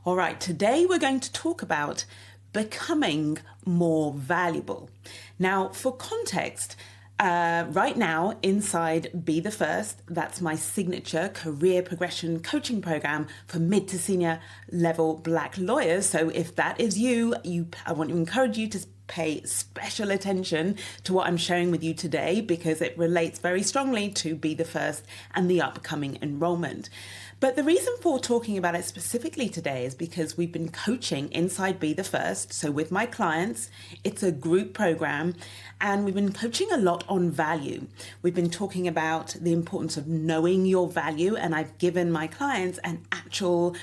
All right, today we're going to talk about becoming more valuable. Now, for context, right now inside Be the First, that's my signature career progression coaching program for mid to senior level Black lawyers. So if that is you, I want to encourage you to pay special attention to what I'm sharing with you today because it relates very strongly to Be the First and the upcoming enrollment. But the reason for talking about it specifically today is because we've been coaching inside Be the First. So with my clients, it's a group program and we've been coaching a lot on value. We've been talking about the importance of knowing your value, and I've given my clients an actual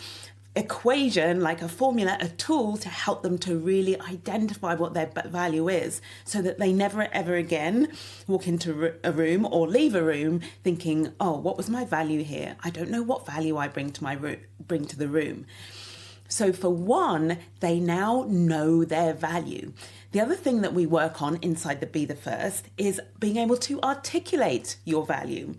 equation, like a formula, a tool to help them to really identify what their value is so that they never ever again walk into a room or leave a room thinking, oh, what was my value here? I don't know what value I bring to the room. So for one, they now know their value. The other thing that we work on inside the Be the First is being able to articulate your value.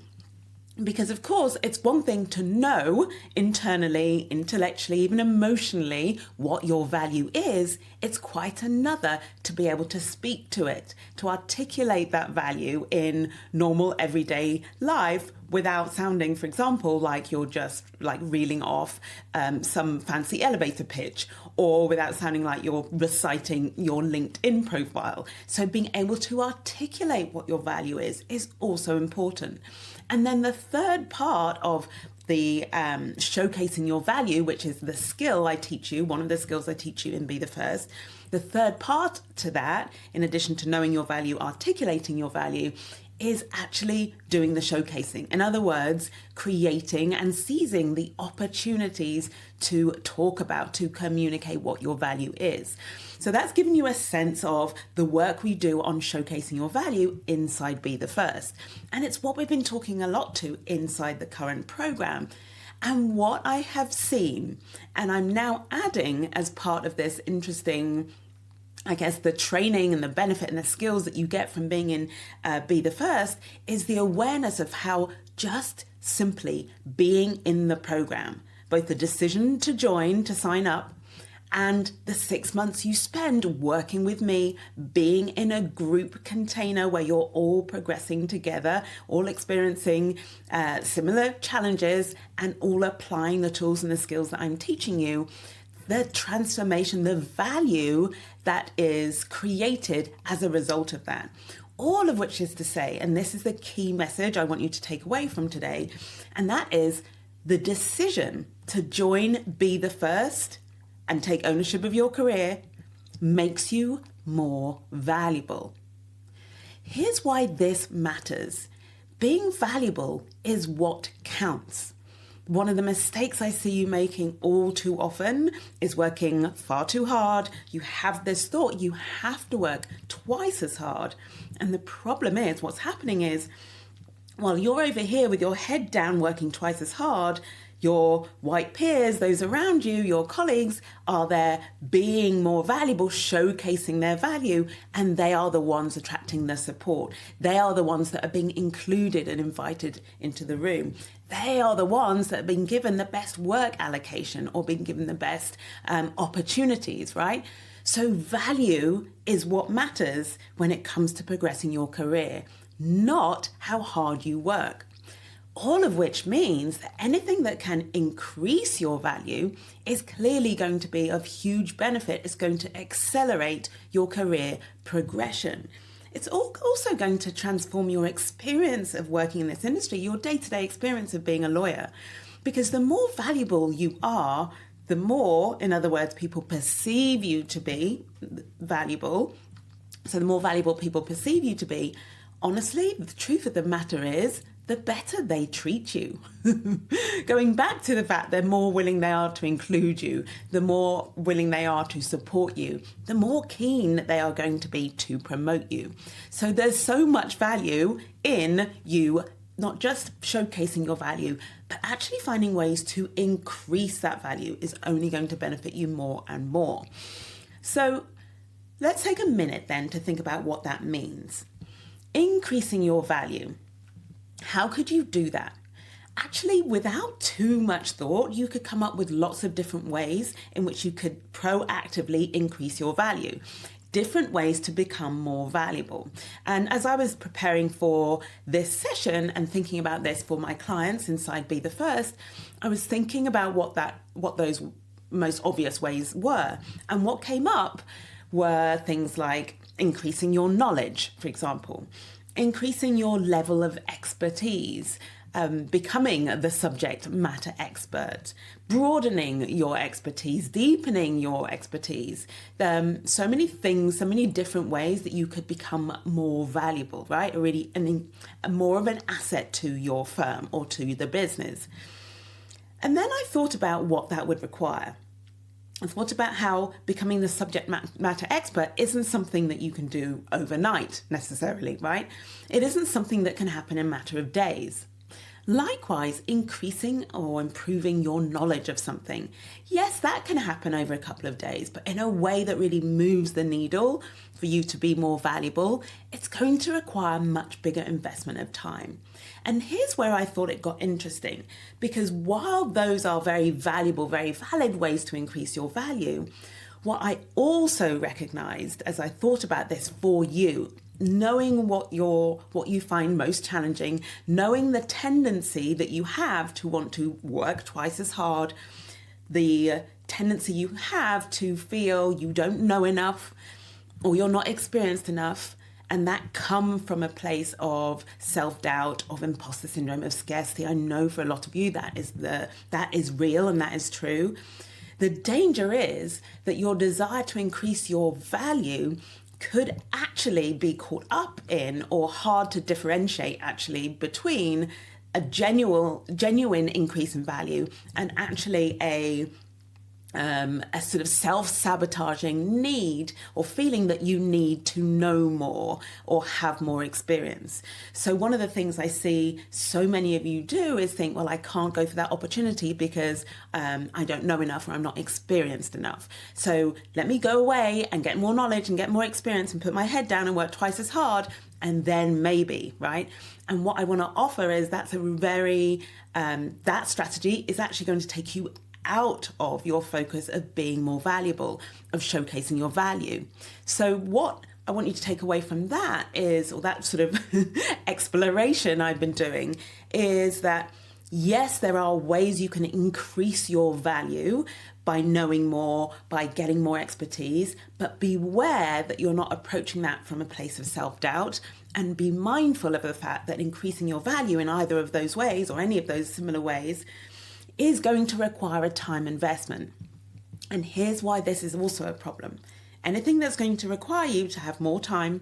Because of course, it's one thing to know internally, intellectually, even emotionally what your value is. It's quite another to be able to speak to it, to articulate that value in normal everyday life without sounding, for example, like you're just like reeling off some fancy elevator pitch, or without sounding like you're reciting your LinkedIn profile. So being able to articulate what your value is also important. And then the third part of the showcasing your value, which is the skill I teach you, one of the skills I teach you in Be the First, the third part to that, in addition to knowing your value, articulating your value, is actually doing the showcasing. In other words, creating and seizing the opportunities to talk about, to communicate what your value is. So that's given you a sense of the work we do on showcasing your value inside Be the First. And it's what we've been talking a lot to inside the current program. And what I have seen, and I'm now adding as part of this interesting, I guess, the training and the benefit and the skills that you get from being in Be the First, is the awareness of how just simply being in the program, both the decision to join, to sign up, and the 6 months you spend working with me, being in a group container where you're all progressing together, all experiencing similar challenges and all applying the tools and the skills that I'm teaching you, the transformation, the value that is created as a result of that. All of which is to say, and this is the key message I want you to take away from today, and that is the decision to join Be the First and take ownership of your career makes you more valuable. Here's why this matters. Being valuable is what counts. One of the mistakes I see you making all too often is working far too hard. You have this thought you have to work twice as hard. And the problem is, what's happening is, while you're over here with your head down working twice as hard, your white peers, those around you, your colleagues, are there being more valuable, showcasing their value, and they are the ones attracting the support. They are the ones that are being included and invited into the room. They are the ones that have been given the best work allocation or been given the best opportunities, right? So value is what matters when it comes to progressing your career, not how hard you work. All of which means that anything that can increase your value is clearly going to be of huge benefit. It's going to accelerate your career progression. It's also going to transform your experience of working in this industry, your day-to-day experience of being a lawyer. Because the more valuable you are, the more, in other words, people perceive you to be valuable. So the more valuable people perceive you to be, honestly, the truth of the matter is, the better they treat you. Going back to the fact the more willing they are to include you, the more willing they are to support you, the more keen they are going to be to promote you. So there's so much value in you not just showcasing your value, but actually finding ways to increase that value is only going to benefit you more and more. So let's take a minute then to think about what that means. Increasing your value. How could you do that? actually, without too much thought, you could come up with lots of different ways in which you could proactively increase your value. Different ways to become more valuable. And as I was preparing for this session and thinking about this for my clients inside Be the First, I was thinking about what those most obvious ways were. And what came up were things like increasing your knowledge, for example, increasing your level of expertise, becoming the subject matter expert, broadening your expertise, deepening your expertise. So many things, so many different ways that you could become more valuable, right? Already, more of an asset to your firm or to the business. And then I thought about what that would require. I thought about how becoming the subject matter expert isn't something that you can do overnight necessarily, right? It isn't something that can happen in a matter of days. Likewise, increasing or improving your knowledge of something. Yes, that can happen over a couple of days, but in a way that really moves the needle for you to be more valuable, it's going to require much bigger investment of time. And here's where I thought it got interesting, because while those are very valuable, very valid ways to increase your value, what I also recognized as I thought about this for you, knowing what you find most challenging, knowing the tendency that you have to want to work twice as hard, the tendency you have to feel you don't know enough or you're not experienced enough, and that come from a place of self-doubt, of imposter syndrome, of scarcity. I know for a lot of you that is real and that is true. The danger is that your desire to increase your value could actually be caught up in, or hard to differentiate actually, between a genuine increase in value and actually a sort of self-sabotaging need or feeling that you need to know more or have more experience. So one of the things I see so many of you do is think, well, I can't go for that opportunity because I don't know enough or I'm not experienced enough. So let me go away and get more knowledge and get more experience and put my head down and work twice as hard, and then maybe, right? And what I want to offer is that's a very, that strategy is actually going to take you out of your focus of being more valuable, of showcasing your value. So what I want you to take away from that is, or that sort of exploration I've been doing, is that yes, there are ways you can increase your value by knowing more, by getting more expertise, but beware that you're not approaching that from a place of self-doubt, and be mindful of the fact that increasing your value in either of those ways or any of those similar ways is going to require a time investment. And here's why this is also a problem. Anything that's going to require you to have more time,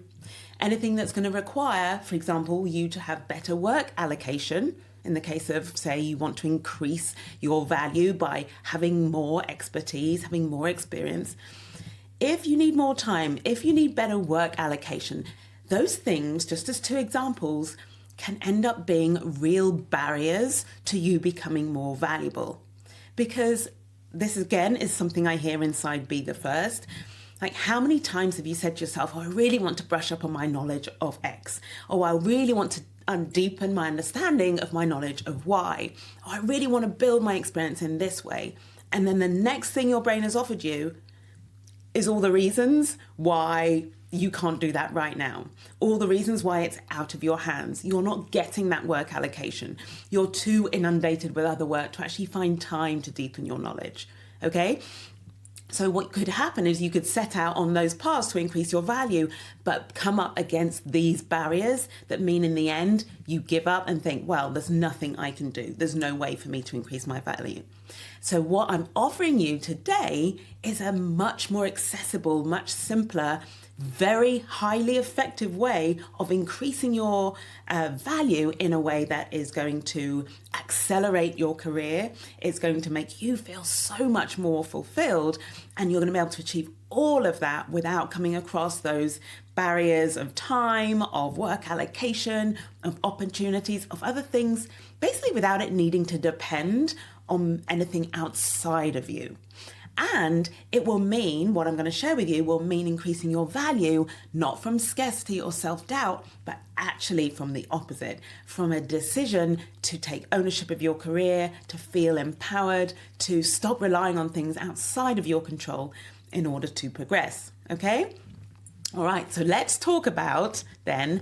anything that's going to require, for example, you to have better work allocation, in the case of, say, you want to increase your value by having more expertise, having more experience. If you need more time, if you need better work allocation, those things, just as two examples, can end up being real barriers to you becoming more valuable. Because this, again, is something I hear inside Be the First. Like, how many times have you said to yourself, oh, I really want to brush up on my knowledge of X, or I really want to deepen my understanding of my knowledge of Y, or I really want to build my experience in this way. And then the next thing your brain has offered you is all the reasons why you can't do that right now. All the reasons why it's out of your hands. You're not getting that work allocation. You're too inundated with other work to actually find time to deepen your knowledge. Okay? So what could happen is you could set out on those paths to increase your value, but come up against these barriers that mean in the end, you give up and think, well, there's nothing I can do. There's no way for me to increase my value. So what I'm offering you today is a much more accessible, much simpler, very highly effective way of increasing your value in a way that is going to accelerate your career. It's going to make you feel so much more fulfilled, and you're going to be able to achieve all of that without coming across those barriers of time, of work allocation, of opportunities, of other things, basically without it needing to depend on anything outside of you. And it will mean, what I'm going to share with you will mean increasing your value, not from scarcity or self-doubt, but actually from the opposite, from a decision to take ownership of your career, to feel empowered, to stop relying on things outside of your control in order to progress. Okay? All right, so let's talk about then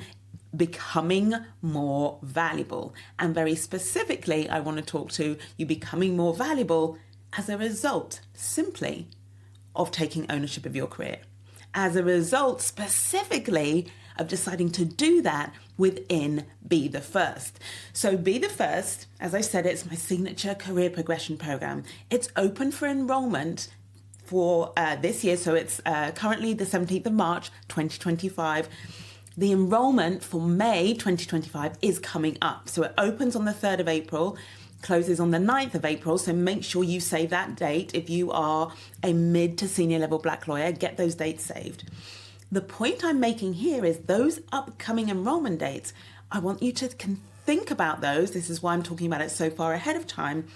becoming more valuable. And very specifically, I want to talk to you becoming more valuable as a result, simply, of taking ownership of your career. As a result, specifically, of deciding to do that within Be the First. So Be the First, as I said, it's my signature career progression program. It's open for enrollment for this year. So it's currently the 17th of March, 2025. The enrollment for May 2025 is coming up. So it opens on the 3rd of April, closes on the 9th of April. So make sure you save that date. If you are a mid to senior level black lawyer, get those dates saved. The point I'm making here is those upcoming enrollment dates, I want you to think about those. This is why I'm talking about it so far ahead of time,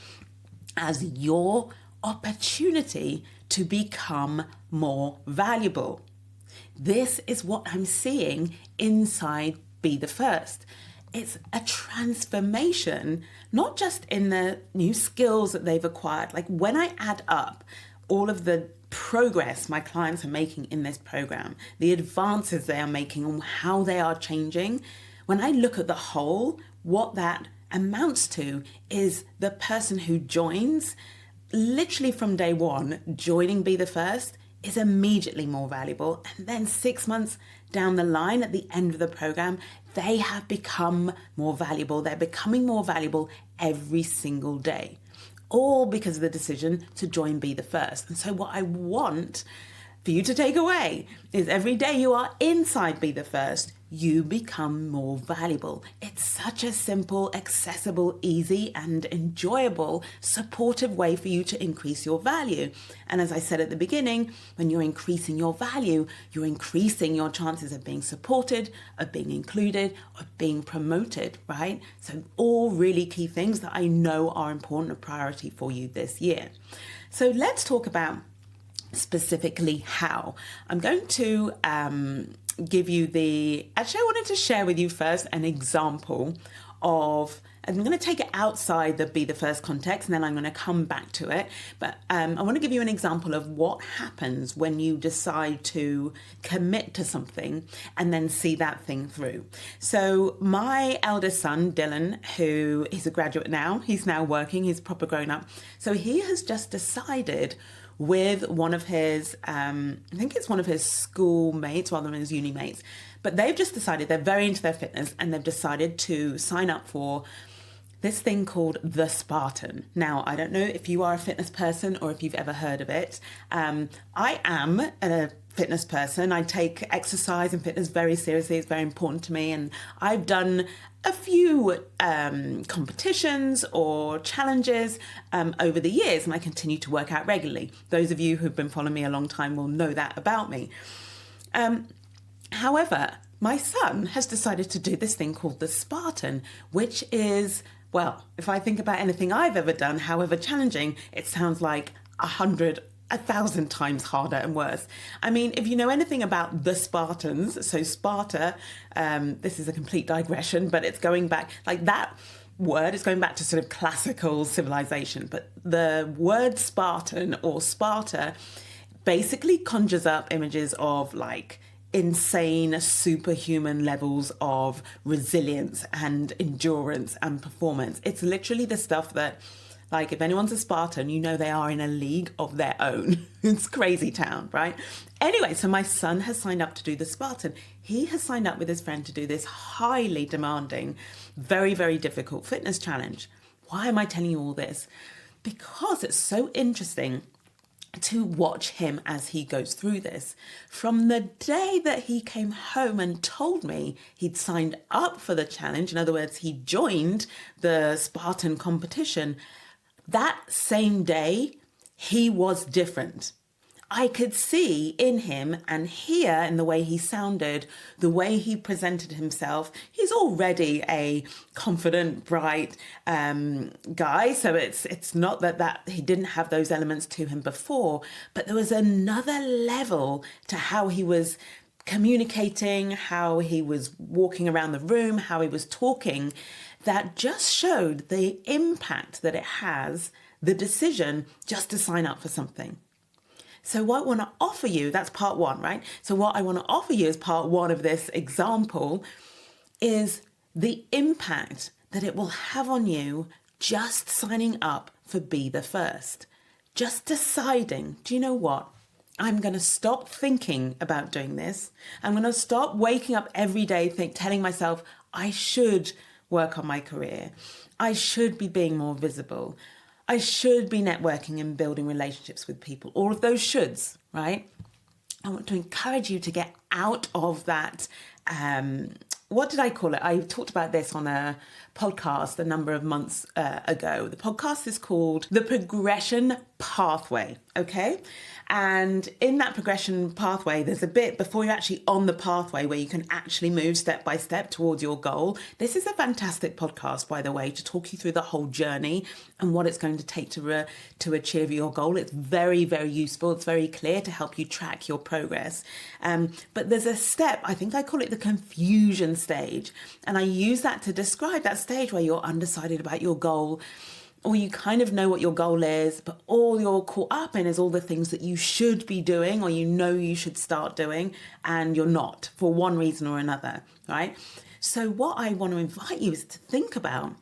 as your opportunity to become more valuable. This is what I'm seeing inside Be the First. It's a transformation, not just in the new skills that they've acquired. Like when I add up all of the progress my clients are making in this program, the advances they are making on how they are changing, when I look at the whole, what that amounts to is the person who joins, literally from day one, joining Be the First, is immediately more valuable. And then 6 months down the line, at the end of the program, they have become more valuable. They're becoming more valuable every single day, all because of the decision to join Be the First. And so what I want for you to take away is every day you are inside Be the First, you become more valuable. It's such a simple, accessible, easy, and enjoyable, supportive way for you to increase your value. And as I said at the beginning, when you're increasing your value, you're increasing your chances of being supported, of being included, of being promoted, right? So all really key things that I know are important, a priority for you this year. So let's talk about specifically how. I'm going to give you actually I wanted to share with you first an example of, I'm going to take it outside the Be the First context and then I'm going to come back to it. But I want to give you an example of what happens when you decide to commit to something and then see that thing through. So my eldest son, Dylan, who is a graduate now, he's now working, he's proper grown up. So he has just decided with one of his, I think it's one of his schoolmates rather than his uni mates, but they've just decided, they're very into their fitness and they've decided to sign up for this thing called the Spartan. Now, I don't know if you are a fitness person or if you've ever heard of it. I am a fitness person. I take exercise and fitness very seriously. It's very important to me. And I've done a few competitions or challenges over the years, and I continue to work out regularly. Those of you who've been following me a long time will know that about me. However, my son has decided to do this thing called the Spartan, which is, well, if I think about anything I've ever done, however challenging, it sounds like 1,000 times harder and worse. I mean, if you know anything about the Spartans, so Sparta, this is a complete digression, but it's going back, like that word is going back to sort of classical civilization. But the word Spartan or Sparta basically conjures up images of like insane superhuman levels of resilience and endurance and performance. It's literally the stuff that, like, if anyone's a Spartan, you know they are in a league of their own. It's crazy town, right? Anyway, so my son has signed up to do the Spartan. He has signed up with his friend to do this highly demanding, very, very difficult fitness challenge. Why am I telling you all this? Because it's so interesting to watch him as he goes through this. From the day that he came home and told me he'd signed up for the challenge, in other words, he joined the Spartan competition, that same day, he was different. I could see in him and hear in the way he sounded, the way he presented himself. He's already a confident, bright guy. So it's not that he didn't have those elements to him before, but there was another level to how he was communicating, how he was walking around the room, how he was talking, that just showed the impact that it has, the decision just to sign up for something. So what I want to offer you, that's part one, right? So what I want to offer you as part one of this example is the impact that it will have on you just signing up for Be the First. Just deciding, do you know what? I'm going to stop thinking about doing this. I'm going to stop waking up every day telling myself I should work on my career. I should be being more visible. I should be networking and building relationships with people. All of those shoulds, right? I want to encourage you to get out of that. What did I call it? I talked about this on a podcast a number of months ago. The podcast is called The Progression Pathway, okay? And in that progression pathway, there's a bit before you're actually on the pathway where you can actually move step by step towards your goal. This is a fantastic podcast, by the way, to talk you through the whole journey and what it's going to take to achieve your goal. It's very, very useful. It's very clear to help you track your progress. But there's a step, I think I call it the confusion stage. And I use that to describe that stage where you're undecided about your goal, or you kind of know what your goal is, but all you're caught up in is all the things that you should be doing or you know you should start doing, and you're not for one reason or another, right? So what I want to invite you is to think about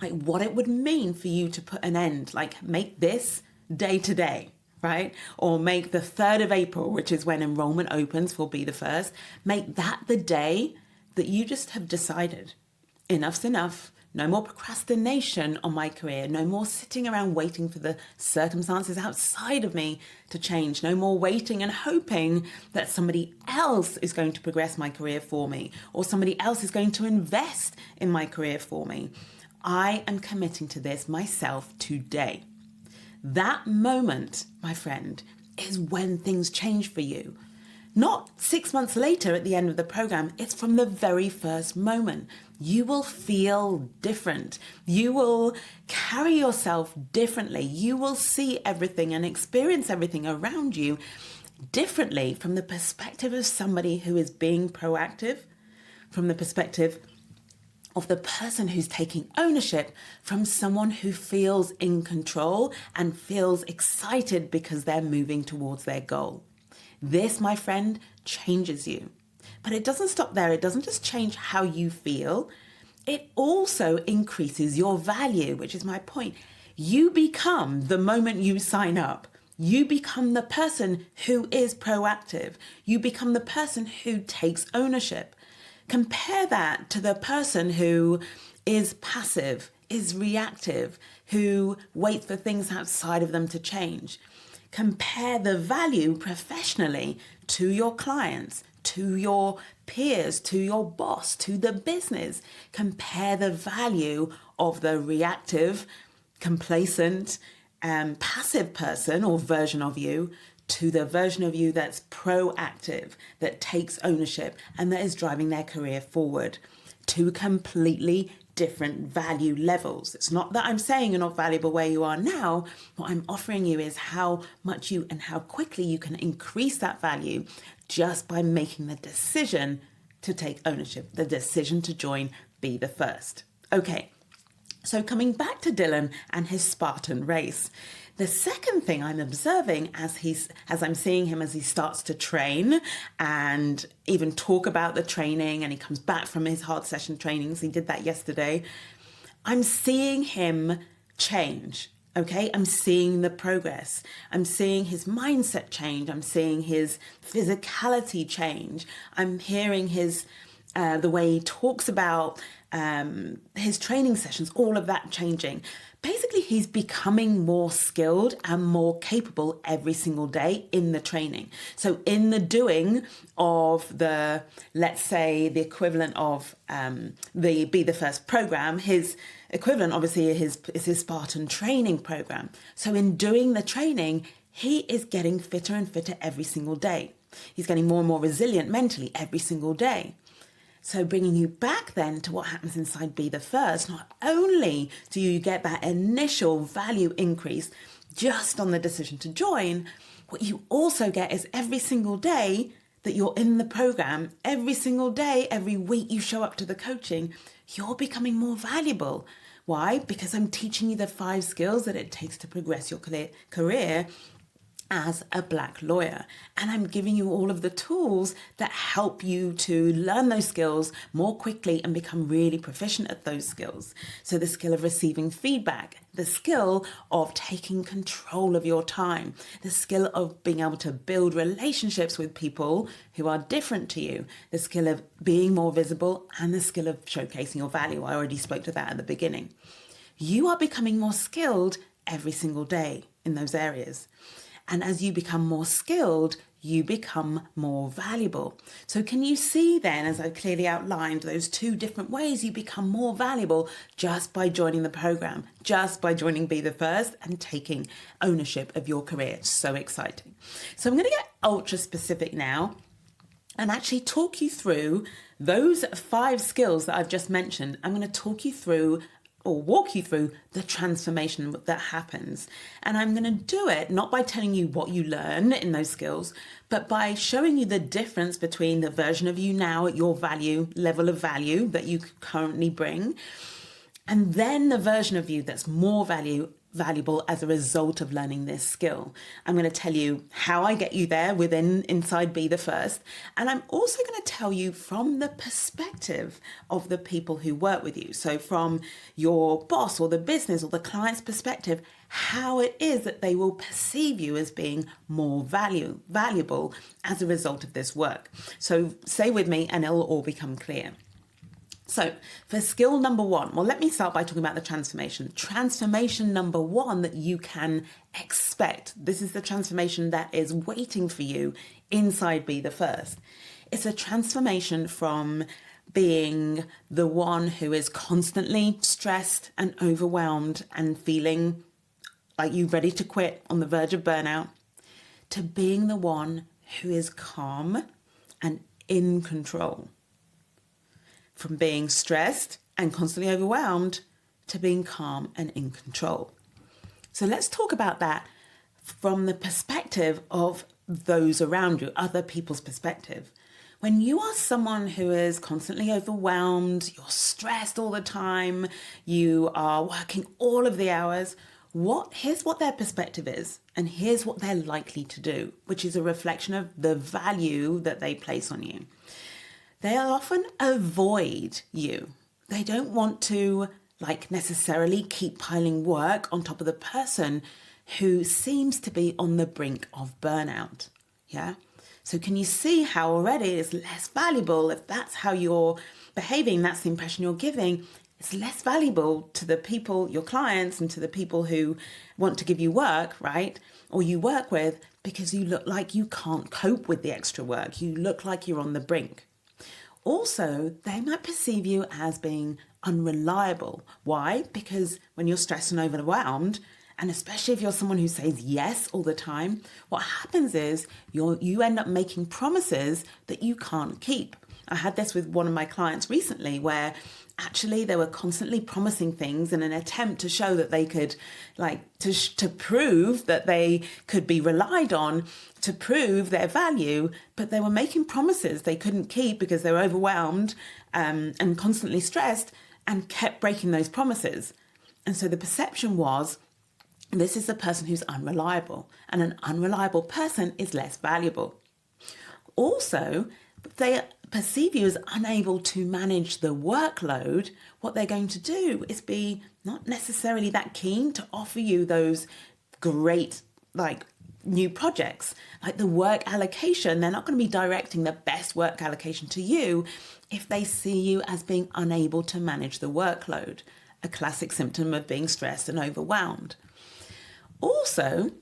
like what it would mean for you to put an end, like make this day to day, right? Or make the 3rd of April, which is when enrollment opens for Be the First, make that the day that you just have decided enough's enough. No more procrastination on my career. No more sitting around waiting for the circumstances outside of me to change. No more waiting and hoping that somebody else is going to progress my career for me, or somebody else is going to invest in my career for me. I am committing to this myself today. That moment, my friend, is when things change for you. Not 6 months later at the end of the program, it's from the very first moment. You will feel different. You will carry yourself differently. You will see everything and experience everything around you differently from the perspective of somebody who is being proactive, from the perspective of the person who's taking ownership, from someone who feels in control and feels excited because they're moving towards their goal. This, my friend, changes you. But it doesn't stop there. It doesn't just change how you feel. It also increases your value, which is my point. You become, the moment you sign up, you become the person who is proactive. You become the person who takes ownership. Compare that to the person who is passive, is reactive, who waits for things outside of them to change. Compare the value professionally to your clients, to your peers, to your boss, to the business. Compare the value of the reactive, complacent, passive person or version of you to the version of you that's proactive, that takes ownership and that is driving their career forward. Two completely different value levels. It's not that I'm saying you're not valuable where you are now. What I'm offering you is how much you and how quickly you can increase that value just by making the decision to take ownership, the decision to join Be the First. Okay, so coming back to Dylan and his Spartan race, the second thing I'm observing as I'm seeing him as he starts to train and even talk about the training, and he comes back from his hard session trainings, he did that yesterday, I'm seeing him change. Okay, I'm seeing the progress. I'm seeing his mindset change. I'm seeing his physicality change. I'm hearing his the way he talks about his training sessions, all of that changing. Basically, he's becoming more skilled and more capable every single day in the training. So in the doing of the, let's say, the equivalent of the Be the First program, his equivalent obviously is his Spartan training program. So in doing the training, he is getting fitter and fitter every single day. He's getting more and more resilient mentally every single day. So bringing you back then to what happens inside Be the First, not only do you get that initial value increase just on the decision to join, what you also get is every single day that you're in the program, every single day, every week you show up to the coaching, you're becoming more valuable. Why? Because I'm teaching you the 5 skills that it takes to progress your career as a Black lawyer. And I'm giving you all of the tools that help you to learn those skills more quickly and become really proficient at those skills. So the skill of receiving feedback, the skill of taking control of your time, the skill of being able to build relationships with people who are different to you, the skill of being more visible, and the skill of showcasing your value. I already spoke to that at the beginning. You are becoming more skilled every single day in those areas. And as you become more skilled, you become more valuable. So can you see then, as I clearly outlined, those 2 different ways you become more valuable just by joining the program, just by joining Be the First and taking ownership of your career. It's so exciting. So I'm going to get ultra specific now and actually talk you through those 5 skills that I've just mentioned. I'm going to talk you through or walk you through the transformation that happens. And I'm going to do it not by telling you what you learn in those skills, but by showing you the difference between the version of you now at your value, level of value that you currently bring, and then the version of you that's more valuable as a result of learning this skill. I'm going to tell you how I get you there inside Be the First. And I'm also going to tell you from the perspective of the people who work with you. So from your boss or the business or the client's perspective, how it is that they will perceive you as being more valuable as a result of this work. So stay with me and it'll all become clear. So for skill number 1, well, let me start by talking about the transformation. Transformation number 1 that you can expect. This is the transformation that is waiting for you inside Be the First. It's a transformation from being the one who is constantly stressed and overwhelmed and feeling like you're ready to quit on the verge of burnout, to being the one who is calm and in control. From being stressed and constantly overwhelmed to being calm and in control. So let's talk about that from the perspective of those around you, other people's perspective. When you are someone who is constantly overwhelmed, you're stressed all the time, you are working all of the hours, here's what their perspective is, and here's what they're likely to do, which is a reflection of the value that they place on you. They'll often avoid you. They don't want to necessarily keep piling work on top of the person who seems to be on the brink of burnout. Yeah. So can you see how already it's less valuable if that's how you're behaving, that's the impression you're giving, it's less valuable to the people, your clients, and to the people who want to give you work, right? Or you work with, because you look like you can't cope with the extra work. You look like you're on the brink. Also, they might perceive you as being unreliable. Why? Because when you're stressed and overwhelmed, and especially if you're someone who says yes all the time, what happens is you end up making promises that you can't keep. I had this with one of my clients recently where actually they were constantly promising things in an attempt to show that they could, to prove that they could be relied on, to prove their value, but they were making promises they couldn't keep because they were overwhelmed and constantly stressed and kept breaking those promises. And so the perception was, this is a person who's unreliable, and an unreliable person is less valuable. Also, they perceive you as unable to manage the workload. What they're going to do is be not necessarily that keen to offer you those great, new projects, like the work allocation. They're not going to be directing the best work allocation to you if they see you as being unable to manage the workload, a classic symptom of being stressed and overwhelmed. Also,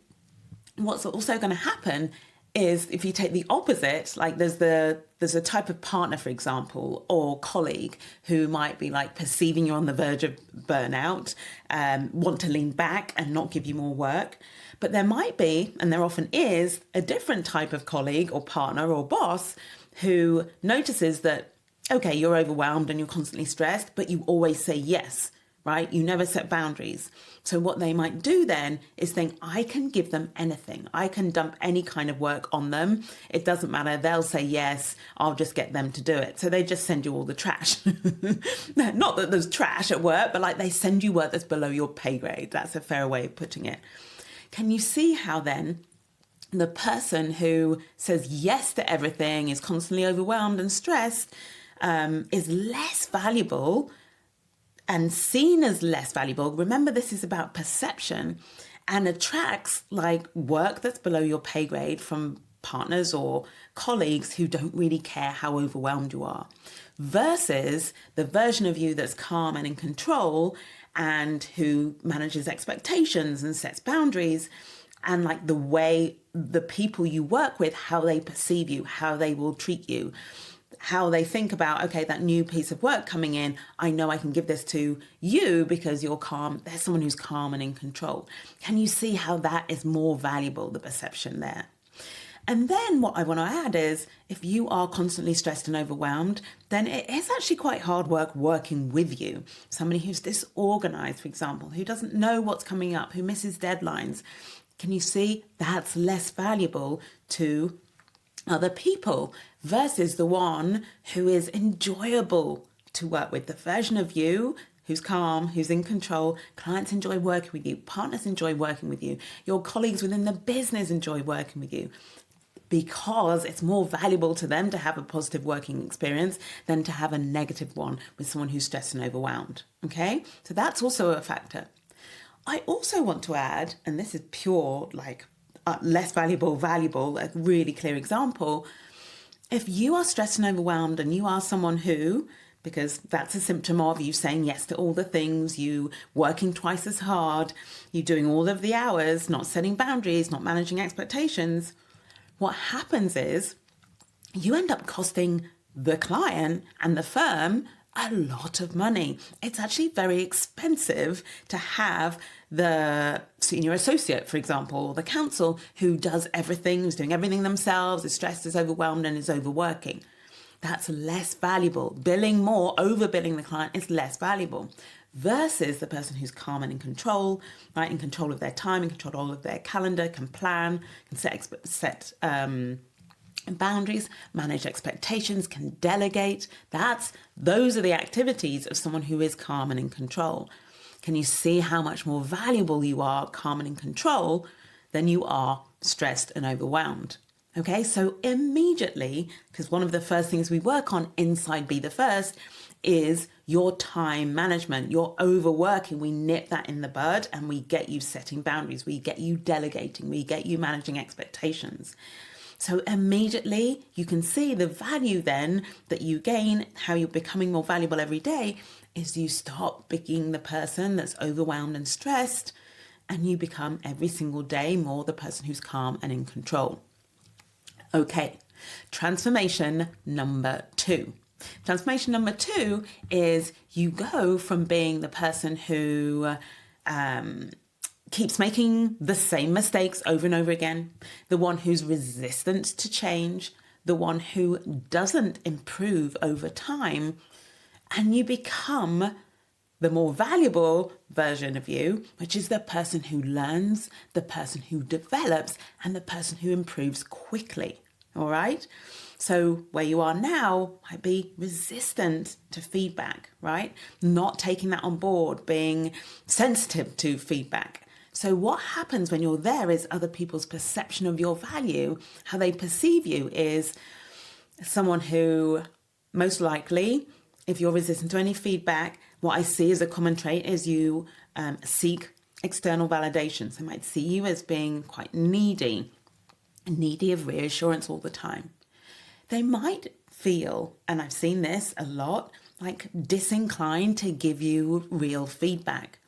what's also going to happen is if you take the opposite, like there's a type of partner, for example, or colleague who might be like perceiving you're on the verge of burnout, want to lean back and not give you more work. But there might be, and there often is, a different type of colleague or partner or boss who notices that, okay, you're overwhelmed and you're constantly stressed, but you always say yes, right? You never set boundaries. So what they might do then is think, I can give them anything. I can dump any kind of work on them. It doesn't matter. They'll say yes. I'll just get them to do it. So they just send you all the trash. Not that there's trash at work, but like they send you work that's below your pay grade. That's a fair way of putting it. Can you see how then the person who says yes to everything, is constantly overwhelmed and stressed, is less valuable and seen as less valuable? Remember, this is about perception, and attracts like work that's below your pay grade from partners or colleagues who don't really care how overwhelmed you are, versus the version of you that's calm and in control and who manages expectations and sets boundaries, and like the way the people you work with, how they perceive you, how they will treat you, how they think about, okay, that new piece of work coming in, I know I can give this to you because you're calm. There's someone who's calm and in control. Can you see how that is more valuable, the perception there? And then what I want to add is, if you are constantly stressed and overwhelmed, then it is actually quite hard work working with you. Somebody who's disorganized, for example, who doesn't know what's coming up, who misses deadlines. Can you see that's less valuable to other people versus the one who is enjoyable to work with, the version of you who's calm, who's in control? Clients enjoy working with you, partners enjoy working with you, your colleagues within the business enjoy working with you, because it's more valuable to them to have a positive working experience than to have a negative one with someone who's stressed and overwhelmed. Okay, so that's also a factor. I also want to add, and this is pure like less valuable, a really clear example. If you are stressed and overwhelmed and you are someone who, because that's a symptom of you saying yes to all the things, you working twice as hard, you doing all of the hours, not setting boundaries, not managing expectations, what happens is you end up costing the client and the firm a lot of money. It's actually very expensive to have the senior associate, for example, or the counsel who does everything, who's doing everything themselves, is stressed, is overwhelmed, and is overworking. That's less valuable. Billing more, overbilling the client is less valuable versus the person who's calm and in control, right? In control of their time, in control of their calendar, can plan, can set boundaries, manage expectations, can delegate. Those are the activities of someone who is calm and in control. Can you see how much more valuable you are calm and in control than you are stressed and overwhelmed? Okay, so immediately, because one of the first things we work on inside Be the First is your time management. You're overworking. We nip that in the bud and we get you setting boundaries. We get you delegating. We get you managing expectations. So immediately you can see the value then that you gain, how you're becoming more valuable every day, is you stop being the person that's overwhelmed and stressed, and you become every single day more the person who's calm and in control. Okay, transformation number 2. Transformation number 2 is you go from being the person who keeps making the same mistakes over and over again, the one who's resistant to change, the one who doesn't improve over time, and you become the more valuable version of you, which is the person who learns, the person who develops, and the person who improves quickly. All right? So where you are now might be resistant to feedback, right? Not taking that on board, being sensitive to feedback. So what happens when you're there is other people's perception of your value, how they perceive you, is someone who most likely, if you're resistant to any feedback, what I see as a common trait is you seek external validation. So I might see you as being quite needy of reassurance all the time. They might feel, and I've seen this a lot, like disinclined to give you real feedback.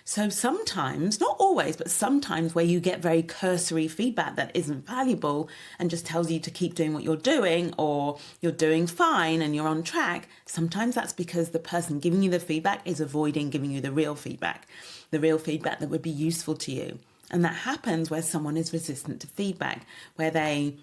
So sometimes, not always, but sometimes where you get very cursory feedback that isn't valuable and just tells you to keep doing what you're doing, or you're doing fine and you're on track, sometimes that's because the person giving you the feedback is avoiding giving you the real feedback that would be useful to you. And that happens where someone is resistant to feedback, where they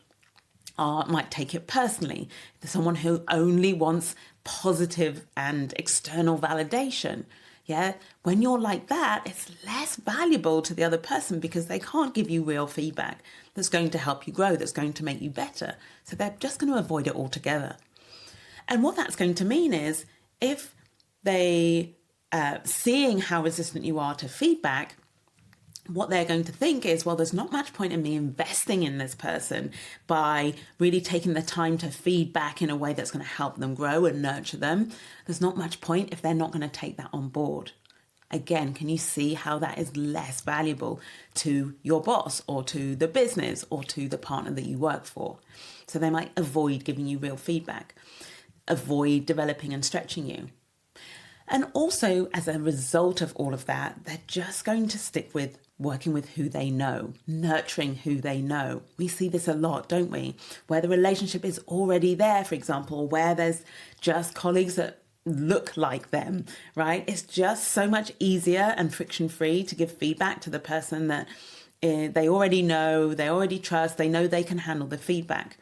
might take it personally. There's someone who only wants positive and external validation. Yeah, when you're like that, it's less valuable to the other person because they can't give you real feedback that's going to help you grow, that's going to make you better. So they're just going to avoid it altogether. And what that's going to mean is if they, seeing how resistant you are to feedback, what they're going to think is, well, there's not much point in me investing in this person by really taking the time to feed back in a way that's going to help them grow and nurture them. There's not much point if they're not going to take that on board. Again, can you see how that is less valuable to your boss or to the business or to the partner that you work for? So they might avoid giving you real feedback, avoid developing and stretching you. And also, as a result of all of that, they're just going to stick with working with who they know, nurturing who they know. We see this a lot, don't we? Where the relationship is already there, for example, where there's just colleagues that look like them, right? It's just so much easier and friction-free to give feedback to the person that they already know, they already trust, they know they can handle the feedback.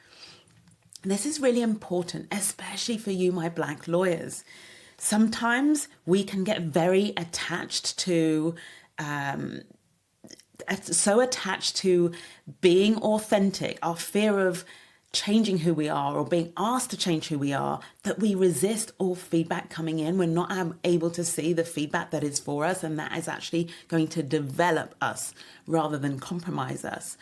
This is really important, especially for you, my Black lawyers. Sometimes we can get very attached to, being authentic, our fear of changing who we are or being asked to change who we are, that we resist all feedback coming in. We're not able to see the feedback that is for us and that is actually going to develop us rather than compromise us.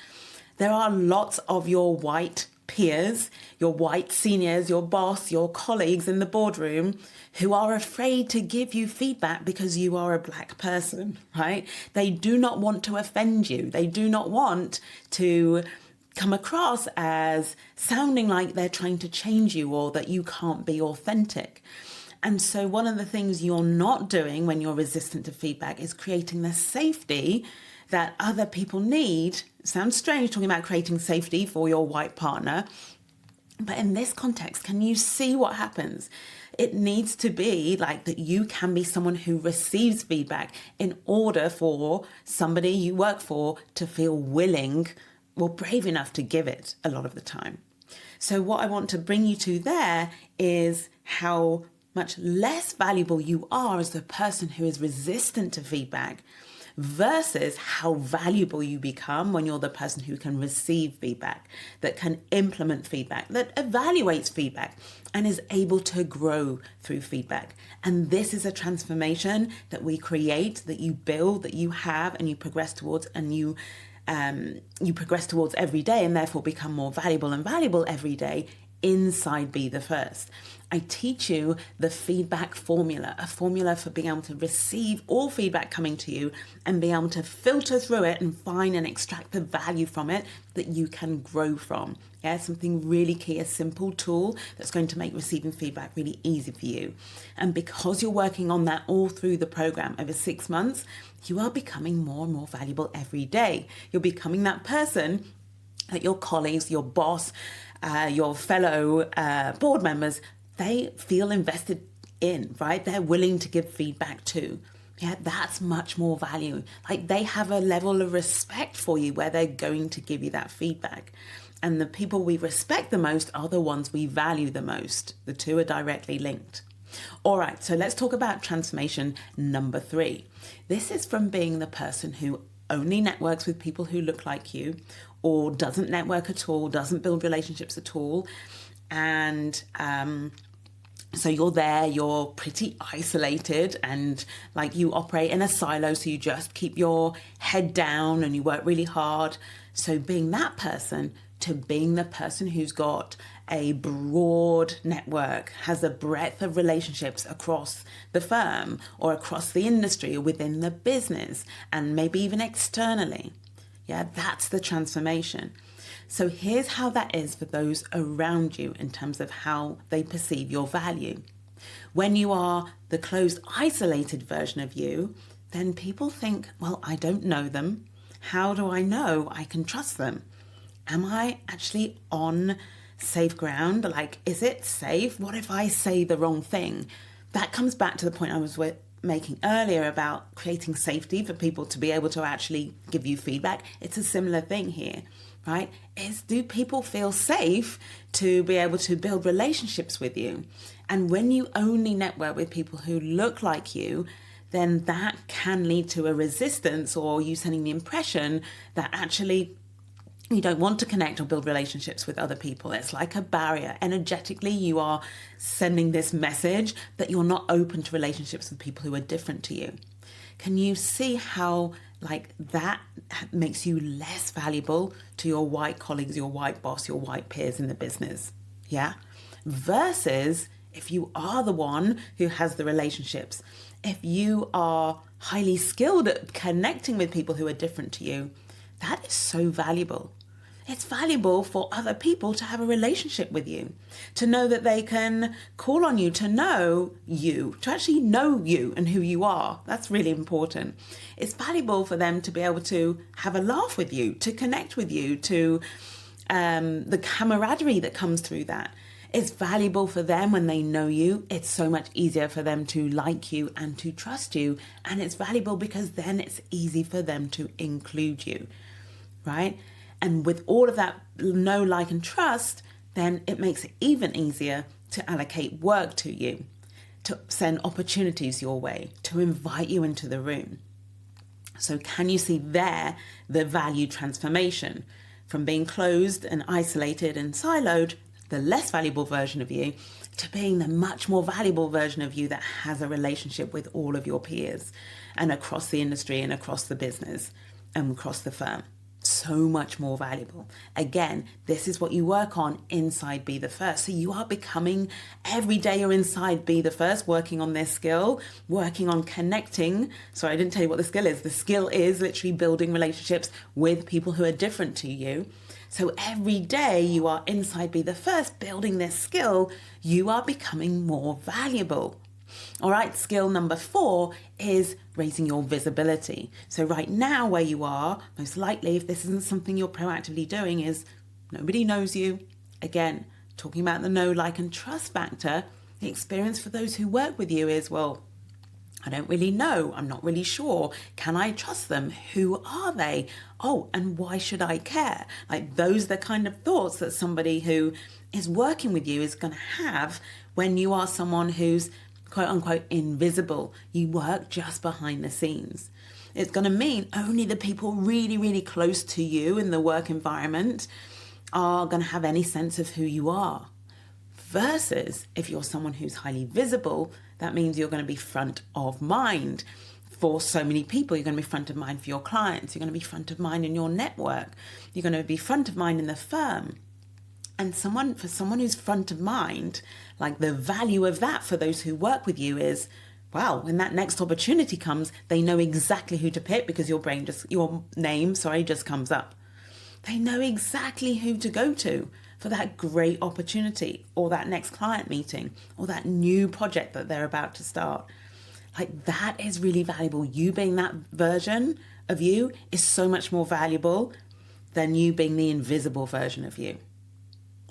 There are lots of your white peers, your white seniors, your boss, your colleagues in the boardroom who are afraid to give you feedback because you are a Black person, right? They do not want to offend you. They do not want to come across as sounding like they're trying to change you or that you can't be authentic. And so one of the things you're not doing when you're resistant to feedback is creating the safety that other people need. Sounds strange talking about creating safety for your white partner, but in this context, can you see what happens? It needs to be like that you can be someone who receives feedback in order for somebody you work for to feel willing or brave enough to give it a lot of the time. So what I want to bring you to there is how much less valuable you are as the person who is resistant to feedback versus how valuable you become when you're the person who can receive feedback, that can implement feedback, that evaluates feedback and is able to grow through feedback. And this is a transformation that we create, that you build, that you have, and you progress towards, and you progress towards every day, and therefore become more valuable and valuable every day inside Be the First. I teach you the feedback formula, a formula for being able to receive all feedback coming to you and being able to filter through it and find and extract the value from it that you can grow from. Yeah, something really key, a simple tool that's going to make receiving feedback really easy for you. And because you're working on that all through the program over 6 months, you are becoming more and more valuable every day. You're becoming that person that your colleagues, your boss, your fellow board members, they feel invested in, right? They're willing to give feedback to. Yeah, that's much more value. Like they have a level of respect for you where they're going to give you that feedback. And the people we respect the most are the ones we value the most. The two are directly linked. All right, so let's talk about transformation number 3. This is from being the person who only networks with people who look like you, or doesn't network at all, doesn't build relationships at all. And so you're there, you're pretty isolated, and like you operate in a silo, so you just keep your head down and you work really hard. So being that person to being the person who's got a broad network, has a breadth of relationships across the firm or across the industry or within the business and maybe even externally. Yeah, that's the transformation. So here's how that is for those around you in terms of how they perceive your value. When you are the closed, isolated version of you, then people think, well, I don't know them. How do I know I can trust them? Am I actually on safe ground? Like, is it safe? What if I say the wrong thing? That comes back to the point I was making earlier about creating safety for people to be able to actually give you feedback. It's a similar thing here, right? Do people feel safe to be able to build relationships with you? And when you only network with people who look like you, then that can lead to a resistance, or you sending the impression that actually you don't want to connect or build relationships with other people. It's like a barrier. Energetically, you are sending this message that you're not open to relationships with people who are different to you. Can you see how like that makes you less valuable to your white colleagues, your white boss, your white peers in the business? Yeah. Versus if you are the one who has the relationships, if you are highly skilled at connecting with people who are different to you, that is so valuable. It's valuable for other people to have a relationship with you, to know that they can call on you, to know you, to actually know you and who you are. That's really important. It's valuable for them to be able to have a laugh with you, to connect with you, to the camaraderie that comes through that. It's valuable for them when they know you. It's so much easier for them to like you and to trust you. And it's valuable because then it's easy for them to include you, right? And with all of that know, like, and trust, then it makes it even easier to allocate work to you, to send opportunities your way, to invite you into the room. So can you see there the value transformation from being closed and isolated and siloed, the less valuable version of you, to being the much more valuable version of you that has a relationship with all of your peers and across the industry and across the business and across the firm? So much more valuable. Again, this is what you work on inside Be the First. So you are becoming, every day you're inside Be the First, working on this skill, working on connecting. Sorry, I didn't tell you what the skill is. The skill is literally building relationships with people who are different to you. So every day you are inside Be the First, building this skill, you are becoming more valuable. All right, skill number 4 is raising your visibility. So right now where you are, most likely, if this isn't something you're proactively doing, is nobody knows you. Again, talking about the know, like, and trust factor, the experience for those who work with you is, well, I don't really know. I'm not really sure. Can I trust them? Who are they? Oh, and why should I care? Like, those are the kind of thoughts that somebody who is working with you is going to have when you are someone who's quote unquote invisible. You work just behind the scenes. It's going to mean only the people really, really close to you in the work environment are going to have any sense of who you are. Versus if you're someone who's highly visible, that means you're going to be front of mind for so many people. You're going to be front of mind for your clients. You're going to be front of mind in your network. You're going to be front of mind in the firm. And for someone who's front of mind, like, the value of that for those who work with you is, wow, when that next opportunity comes, they know exactly who to pick because your name just comes up. They know exactly who to go to for that great opportunity or that next client meeting or that new project that they're about to start. Like, that is really valuable. You being that version of you is so much more valuable than you being the invisible version of you.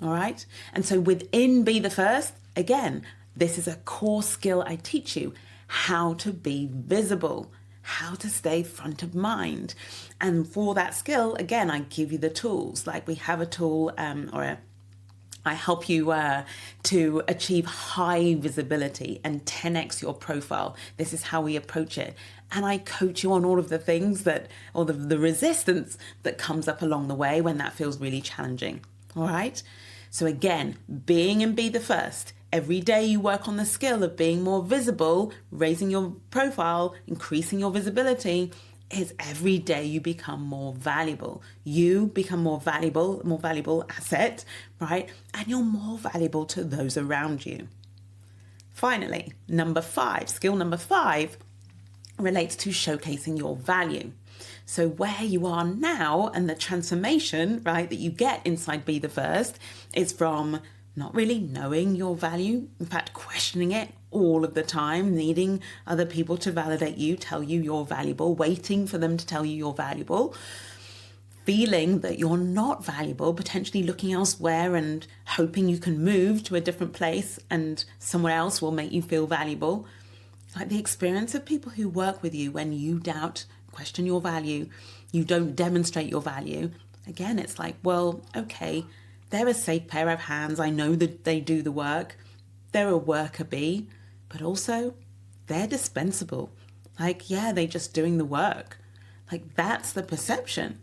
All right. And so within Be the First, again, this is a core skill I teach you: how to be visible, how to stay front of mind. And for that skill, again, I give you the tools. Like, we have a tool I help you to achieve high visibility and 10x your profile. This is how we approach it. And I coach you on all of the things or the resistance that comes up along the way when that feels really challenging. All right. So again, being and Be the First. Every day you work on the skill of being more visible, raising your profile, increasing your visibility, is every day you become more valuable. You become more valuable asset, right? And you're more valuable to those around you. Finally, skill number 5 relates to showcasing your value. So where you are now and the transformation, right, that you get inside Be the First is from not really knowing your value, in fact, questioning it all of the time, needing other people to validate you, tell you you're valuable, waiting for them to tell you you're valuable, feeling that you're not valuable, potentially looking elsewhere and hoping you can move to a different place and somewhere else will make you feel valuable. Like the experience of people who work with you when you doubt, question your value, you don't demonstrate your value. Again, it's like, well, okay, they're a safe pair of hands. I know that they do the work. They're a worker bee, but also they're dispensable. Like, yeah, they're just doing the work. Like, that's the perception.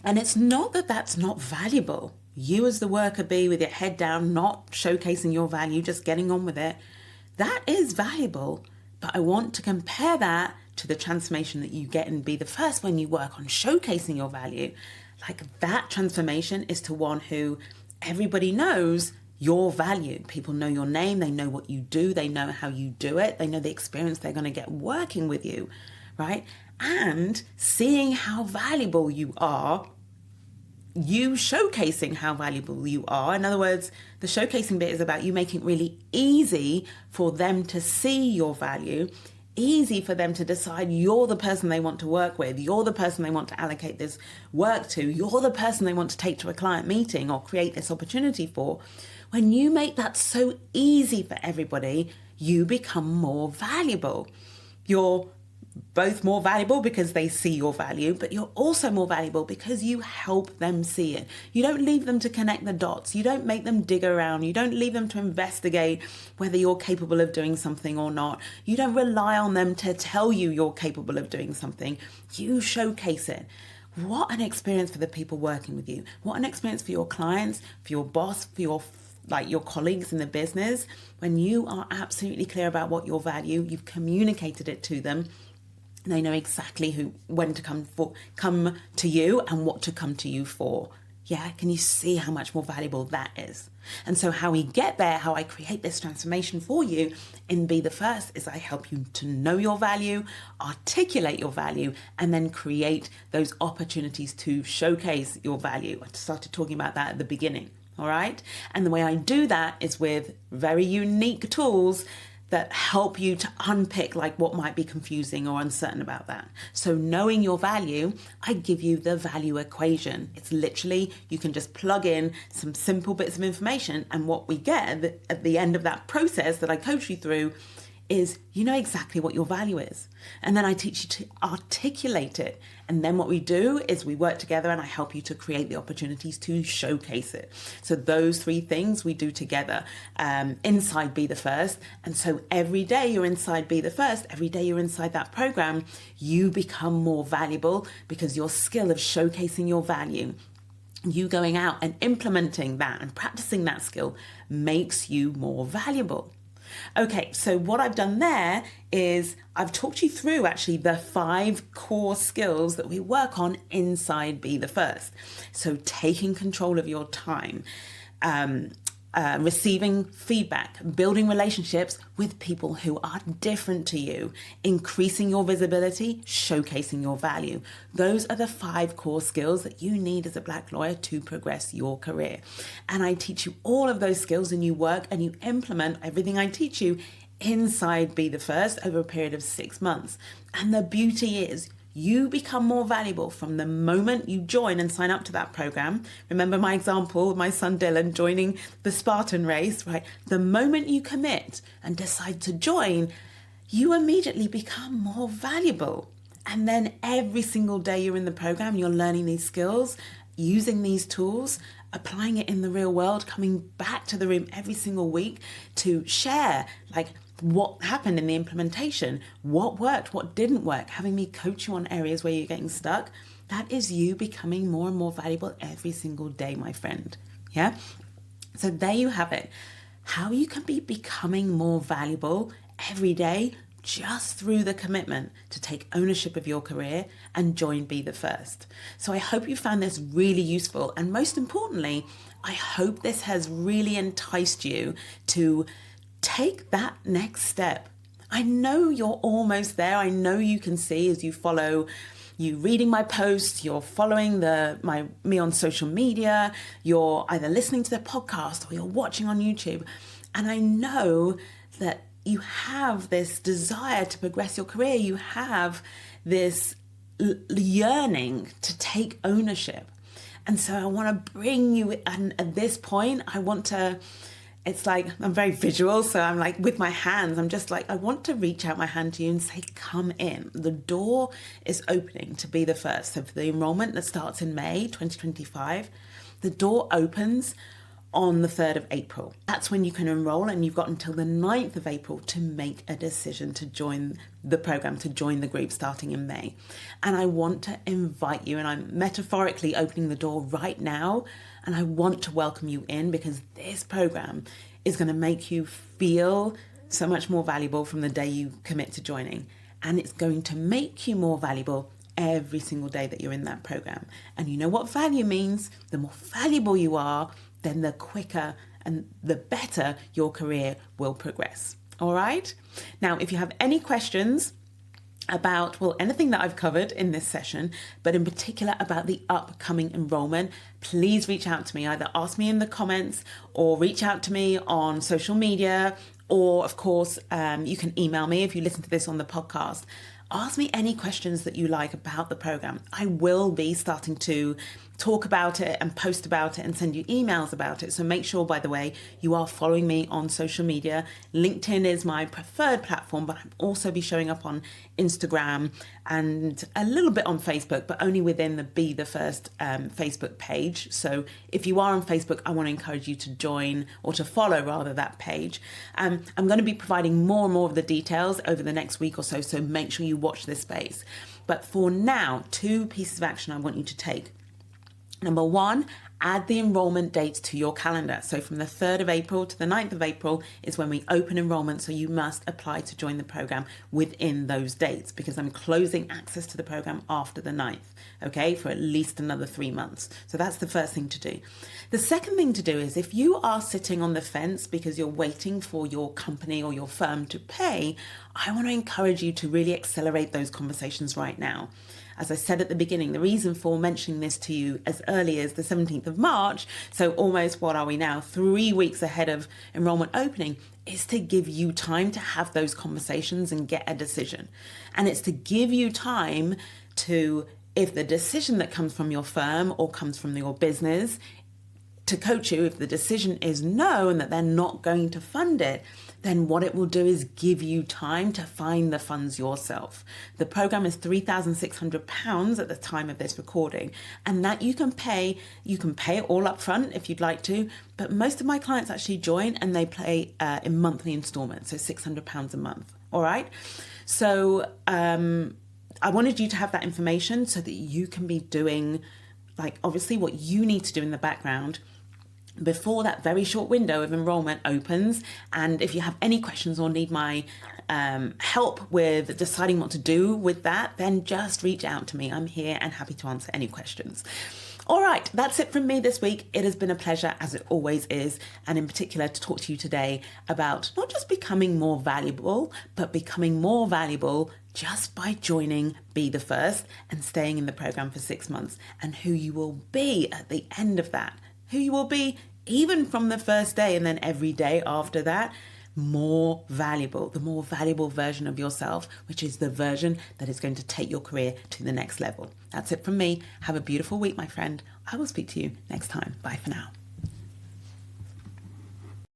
And it's not that that's not valuable. You as the worker bee with your head down, not showcasing your value, just getting on with it, that is valuable. But I want to compare that to the transformation that you get and be the first when you work on showcasing your value. Like that transformation is to one who everybody knows your value. People know your name. They know what you do. They know how you do it. They know the experience they're going to get working with you, right? And seeing how valuable you are, you showcasing how valuable you are. In other words, the showcasing bit is about you making it really easy for them to see your value, easy for them to decide you're the person they want to work with, you're the person they want to allocate this work to, you're the person they want to take to a client meeting or create this opportunity for. When you make that so easy for everybody, you become more valuable. You're both more valuable because they see your value, but you're also more valuable because you help them see it. You don't leave them to connect the dots. You don't make them dig around. You don't leave them to investigate whether you're capable of doing something or not. You don't rely on them to tell you you're capable of doing something. You showcase it. What an experience for the people working with you. What an experience for your clients, for your boss, for your colleagues in the business. When you are absolutely clear about what your value, you've communicated it to them. They know exactly when to come to you and what to come to you for. Yeah, can you see how much more valuable that is? And so how we get there, how I create this transformation for you in Be the First is I help you to know your value, articulate your value, and then create those opportunities to showcase your value. I started talking about that at the beginning, all right? And the way I do that is with very unique tools that help you to unpick like what might be confusing or uncertain about that. So knowing your value, I give you the value equation. It's literally, you can just plug in some simple bits of information and what we get at the end of that process that I coach you through is you know exactly what your value is. And then I teach you to articulate it. And then what we do is we work together and I help you to create the opportunities to showcase it. So those three things we do together inside Be the First. And so every day you're inside Be the First, every day you're inside that program, you become more valuable because your skill of showcasing your value, you going out and implementing that and practicing that skill makes you more valuable. Okay, so what I've done there is I've talked you through actually the 5 core skills that we work on inside Be the First. So taking control of your time, receiving feedback, building relationships with people who are different to you, increasing your visibility, showcasing your value. Those are the 5 core skills that you need as a Black lawyer to progress your career. And I teach you all of those skills and you work and you implement everything I teach you inside Be the First over a period of 6 months. And the beauty is you become more valuable from the moment you join and sign up to that program. Remember my example, my son Dylan joining the Spartan race, right? The moment you commit and decide to join, you immediately become more valuable. And then every single day you're in the program, you're learning these skills, using these tools, applying it in the real world, coming back to the room every single week to share like what happened in the implementation, what worked, what didn't work, having me coach you on areas where you're getting stuck. That is you becoming more and more valuable every single day, my friend. Yeah. So there you have it. How you can be becoming more valuable every day just through the commitment to take ownership of your career and join Be the First. So I hope you found this really useful. And most importantly, I hope this has really enticed you to take that next step. I know you're almost there. I know you can see as you follow you reading my posts, you're following me on social media, you're either listening to the podcast or you're watching on YouTube. And I know that you have this desire to progress your career. You have this yearning to take ownership. And so I want to bring you, and at this point, it's like, I'm very visual. So I'm like, with my hands, I'm just like, I want to reach out my hand to you and say, come in. The door is opening to be the first. So for the enrollment that starts in May 2025, the door opens on the 3rd of April. That's when you can enroll, and you've got until the 9th of April to make a decision to join the program, to join the group starting in May. And I want to invite you, and I'm metaphorically opening the door right now, and I want to welcome you in, because this program is going to make you feel so much more valuable from the day you commit to joining. And it's going to make you more valuable every single day that you're in that program. And you know what value means? The more valuable you are, then the quicker and the better your career will progress. All right? Now, if you have any questions about, anything that I've covered in this session, but in particular about the upcoming enrollment, please reach out to me. Either ask me in the comments or reach out to me on social media, or of course, you can email me if you listen to this on the podcast. Ask me any questions that you like about the program. I will be starting to talk about it and post about it and send you emails about it. So make sure, by the way, you are following me on social media. LinkedIn is my preferred platform, but I'll also be showing up on Instagram and a little bit on Facebook, but only within the Be the First Facebook page. So if you are on Facebook, I want to encourage you to join, or to follow rather, that page. I'm going to be providing more and more of the details over the next week or so, so make sure you watch this space. But for now, 2 pieces of action I want you to take. Number 1, add the enrollment dates to your calendar. So from the 3rd of April to the 9th of April is when we open enrollment. So you must apply to join the program within those dates, because I'm closing access to the program after the 9th, okay, for at least another 3 months. So that's the first thing to do. The second thing to do is, if you are sitting on the fence because you're waiting for your company or your firm to pay, I want to encourage you to really accelerate those conversations right now. As I said at the beginning, the reason for mentioning this to you as early as the 17th of March, so almost, what are we now, 3 weeks ahead of enrollment opening, is to give you time to have those conversations and get a decision. And it's to give you time to, if the decision that comes from your firm or comes from your business, to coach you. If the decision is no, and that they're not going to fund it, then what it will do is give you time to find the funds yourself. The program is £3,600 at the time of this recording, and that you can pay it all up front if you'd like to, but most of my clients actually join and they pay in monthly installments, so £600 a month. All right. So I wanted you to have that information so that you can be doing, obviously, what you need to do in the background before that very short window of enrollment opens. And if you have any questions or need my help with deciding what to do with that, then just reach out to me. I'm here and happy to answer any questions. All right, that's it from me this week. It has been a pleasure, as it always is, and in particular to talk to you today about not just becoming more valuable, but becoming more valuable just by joining Be the First and staying in the program for 6 months, and who you will be at the end of that, who you will be even from the first day and then every day after that, more valuable, the more valuable version of yourself, which is the version that is going to take your career to the next level. That's it from me. Have a beautiful week, my friend. I will speak to you next time. Bye for now.